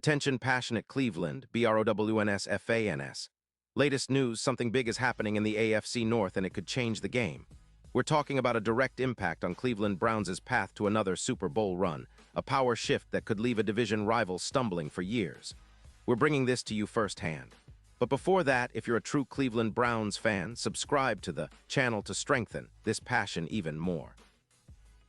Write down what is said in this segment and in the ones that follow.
Attention passionate Cleveland, BROWNS. Latest news, something big is happening in the AFC North and it could change the game. We're talking about a direct impact on Cleveland Browns' path to another Super Bowl run, a power shift that could leave a division rival stumbling for years. We're bringing this to you firsthand. But before that, if you're a true Cleveland Browns fan, subscribe to the channel to strengthen this passion even more.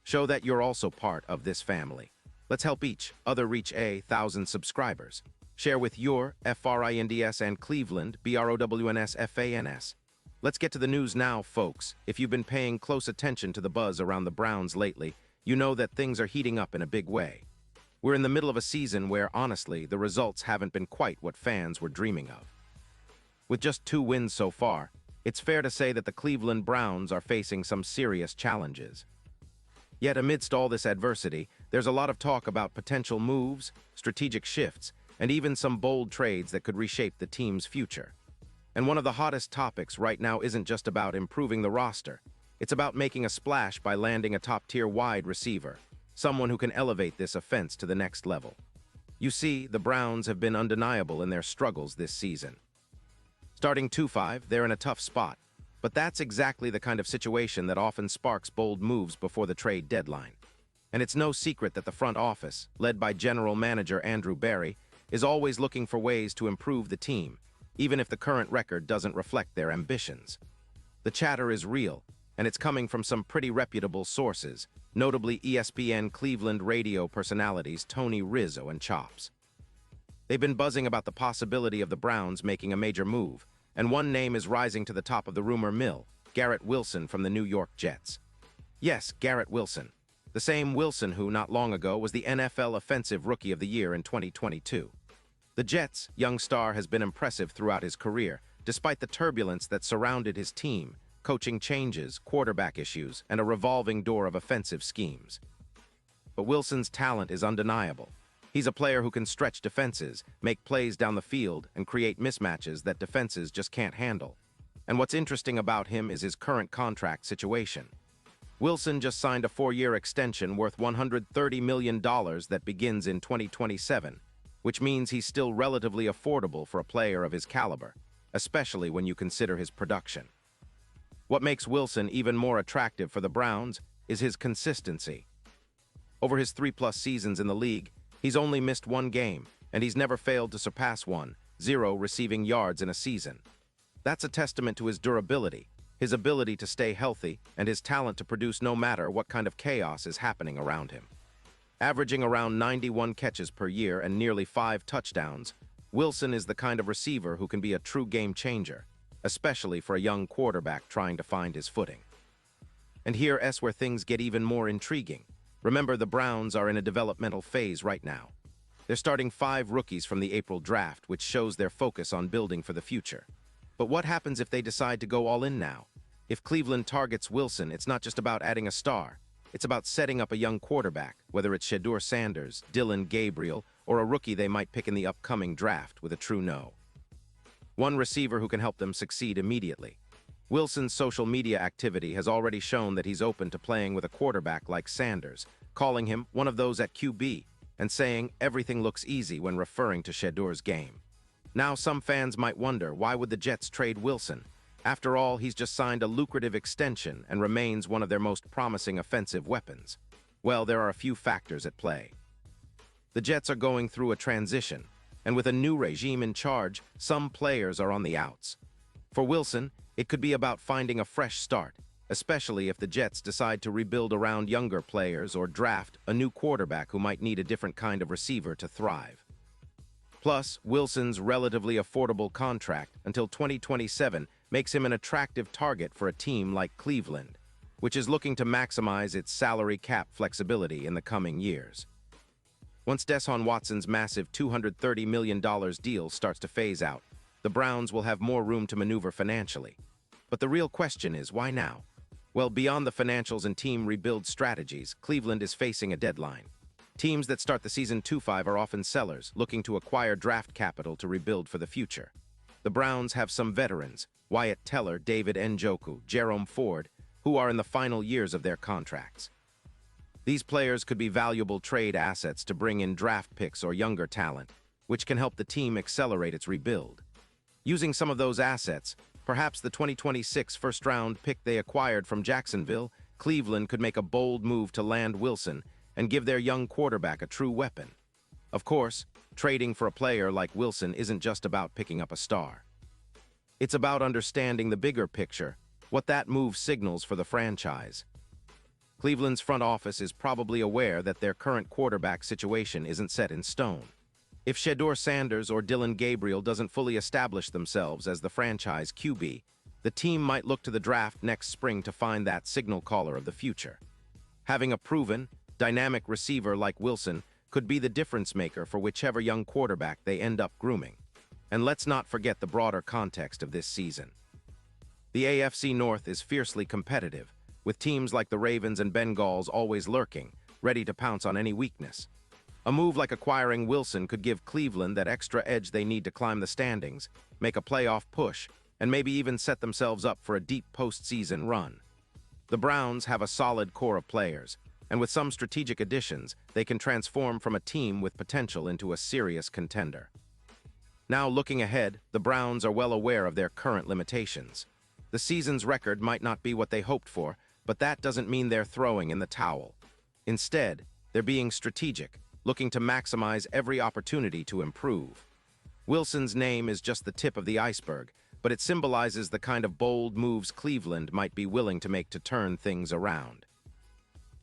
Show that you're also part of this family. Let's help each other reach 1,000 subscribers. Share with your FRINDS and Cleveland, BROWNS. Let's get to the news now, folks. If you've been paying close attention to the buzz around the Browns lately, you know that things are heating up in a big way. We're in the middle of a season where, honestly, the results haven't been quite what fans were dreaming of. With just 2 wins so far, it's fair to say that the Cleveland Browns are facing some serious challenges. Yet amidst all this adversity, there's a lot of talk about potential moves, strategic shifts, and even some bold trades that could reshape the team's future. And one of the hottest topics right now isn't just about improving the roster. It's about making a splash by landing a top-tier wide receiver, someone who can elevate this offense to the next level. You see, the Browns have been undeniable in their struggles this season. Starting 2-5, they're in a tough spot. But that's exactly the kind of situation that often sparks bold moves before the trade deadline. And it's no secret that the front office, led by General Manager Andrew Berry, is always looking for ways to improve the team, even if the current record doesn't reflect their ambitions. The chatter is real, and it's coming from some pretty reputable sources, notably ESPN Cleveland radio personalities Tony Rizzo and Chops. They've been buzzing about the possibility of the Browns making a major move, and one name is rising to the top of the rumor mill, Garrett Wilson from the New York Jets. Yes, Garrett Wilson. The same Wilson who, not long ago, was the NFL Offensive Rookie of the Year in 2022. The Jets' young star has been impressive throughout his career, despite the turbulence that surrounded his team, coaching changes, quarterback issues, and a revolving door of offensive schemes. But Wilson's talent is undeniable. He's a player who can stretch defenses, make plays down the field, and create mismatches that defenses just can't handle. And what's interesting about him is his current contract situation. Wilson just signed a 4-year extension worth $130 million that begins in 2027, which means he's still relatively affordable for a player of his caliber, especially when you consider his production. What makes Wilson even more attractive for the Browns is his consistency. Over his 3+ seasons in the league, he's only missed 1 game, and he's never failed to surpass 0 receiving yards in a season. That's a testament to his durability, his ability to stay healthy, and his talent to produce no matter what kind of chaos is happening around him. Averaging around 91 catches per year and nearly 5 touchdowns, Wilson is the kind of receiver who can be a true game changer, especially for a young quarterback trying to find his footing. And here's where things get even more intriguing. Remember, the Browns are in a developmental phase right now. They're starting 5 rookies from the April draft, which shows their focus on building for the future. But what happens if they decide to go all in now? If Cleveland targets Wilson, it's not just about adding a star. It's about setting up a young quarterback, whether it's Shedeur Sanders, Dillon Gabriel, or a rookie they might pick in the upcoming draft with a true no. One receiver who can help them succeed immediately. Wilson's social media activity has already shown that he's open to playing with a quarterback like Sanders, calling him one of those at QB, and saying everything looks easy when referring to Shedeur's game. Now some fans might wonder, why would the Jets trade Wilson? After all, he's just signed a lucrative extension and remains one of their most promising offensive weapons. Well, there are a few factors at play. The Jets are going through a transition, and with a new regime in charge, some players are on the outs. For Wilson, it could be about finding a fresh start, especially if the Jets decide to rebuild around younger players or draft a new quarterback who might need a different kind of receiver to thrive. Plus, Wilson's relatively affordable contract until 2027 makes him an attractive target for a team like Cleveland, which is looking to maximize its salary cap flexibility in the coming years. Once Deshaun Watson's massive $230 million deal starts to phase out, the Browns will have more room to maneuver financially. But the real question is, why now? Well, beyond the financials and team rebuild strategies, Cleveland is facing a deadline. Teams that start the season 2-5 are often sellers, looking to acquire draft capital to rebuild for the future. The Browns have some veterans, Wyatt Teller, David Njoku, Jerome Ford, who are in the final years of their contracts. These players could be valuable trade assets to bring in draft picks or younger talent, which can help the team accelerate its rebuild. Using some of those assets, perhaps the 2026 first-round pick they acquired from Jacksonville, Cleveland could make a bold move to land Wilson and give their young quarterback a true weapon. Of course, trading for a player like Wilson isn't just about picking up a star. It's about understanding the bigger picture, what that move signals for the franchise. Cleveland's front office is probably aware that their current quarterback situation isn't set in stone. If Shedeur Sanders or Dillon Gabriel doesn't fully establish themselves as the franchise QB, the team might look to the draft next spring to find that signal caller of the future. Having a proven, dynamic receiver like Wilson could be the difference maker for whichever young quarterback they end up grooming. And let's not forget the broader context of this season. The AFC North is fiercely competitive, with teams like the Ravens and Bengals always lurking, ready to pounce on any weakness. A move like acquiring Wilson could give Cleveland that extra edge they need to climb the standings, make a playoff push, and maybe even set themselves up for a deep postseason run. The Browns have a solid core of players, and with some strategic additions, they can transform from a team with potential into a serious contender. Now, looking ahead, the Browns are well aware of their current limitations. The season's record might not be what they hoped for, but that doesn't mean they're throwing in the towel. Instead, they're being strategic, looking to maximize every opportunity to improve. Wilson's name is just the tip of the iceberg, but it symbolizes the kind of bold moves Cleveland might be willing to make to turn things around.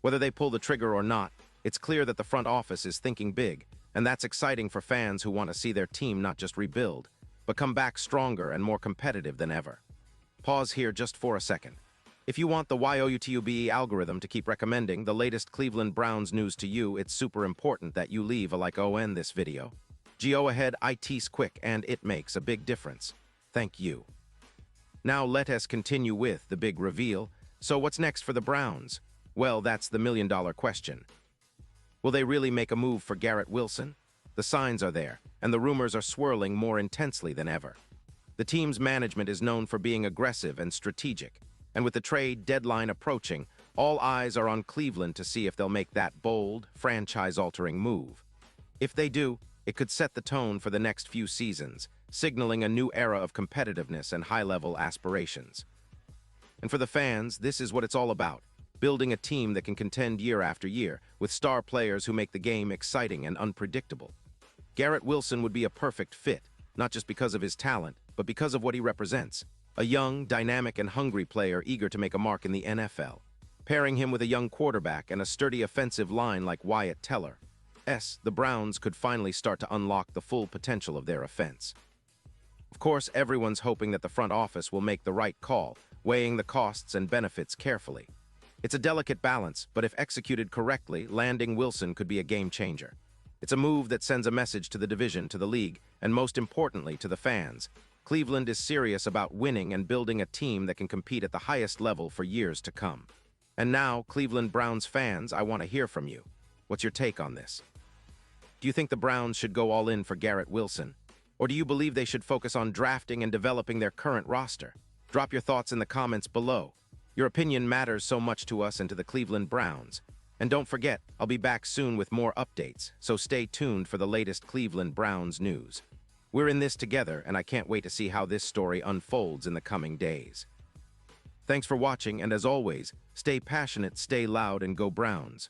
Whether they pull the trigger or not, it's clear that the front office is thinking big, and that's exciting for fans who want to see their team not just rebuild, but come back stronger and more competitive than ever. Pause here just for a second. If you want the YOUTUBE algorithm to keep recommending the latest Cleveland Browns news to you, it's super important that you leave a like on this video. Go ahead, it's quick and it makes a big difference. Thank you. Now let us continue with the big reveal. So what's next for the Browns? Well, that's the million-dollar question. Will they really make a move for Garrett Wilson? The signs are there, and the rumors are swirling more intensely than ever. The team's management is known for being aggressive and strategic, and with the trade deadline approaching, all eyes are on Cleveland to see if they'll make that bold, franchise-altering move. If they do, it could set the tone for the next few seasons, signaling a new era of competitiveness and high-level aspirations. And for the fans, this is what it's all about. Building a team that can contend year after year, with star players who make the game exciting and unpredictable. Garrett Wilson would be a perfect fit, not just because of his talent, but because of what he represents. A young, dynamic, and hungry player eager to make a mark in the NFL. Pairing him with a young quarterback and a sturdy offensive line like Wyatt Teller, the Browns could finally start to unlock the full potential of their offense. Of course, everyone's hoping that the front office will make the right call, weighing the costs and benefits carefully. It's a delicate balance, but if executed correctly, landing Wilson could be a game changer. It's a move that sends a message to the division, to the league, and most importantly, to the fans. Cleveland is serious about winning and building a team that can compete at the highest level for years to come. And now, Cleveland Browns fans, I want to hear from you. What's your take on this? Do you think the Browns should go all in for Garrett Wilson? Or do you believe they should focus on drafting and developing their current roster? Drop your thoughts in the comments below. Your opinion matters so much to us and to the Cleveland Browns. And don't forget, I'll be back soon with more updates, so stay tuned for the latest Cleveland Browns news. We're in this together, and I can't wait to see how this story unfolds in the coming days. Thanks for watching, and as always, stay passionate, stay loud, and go Browns.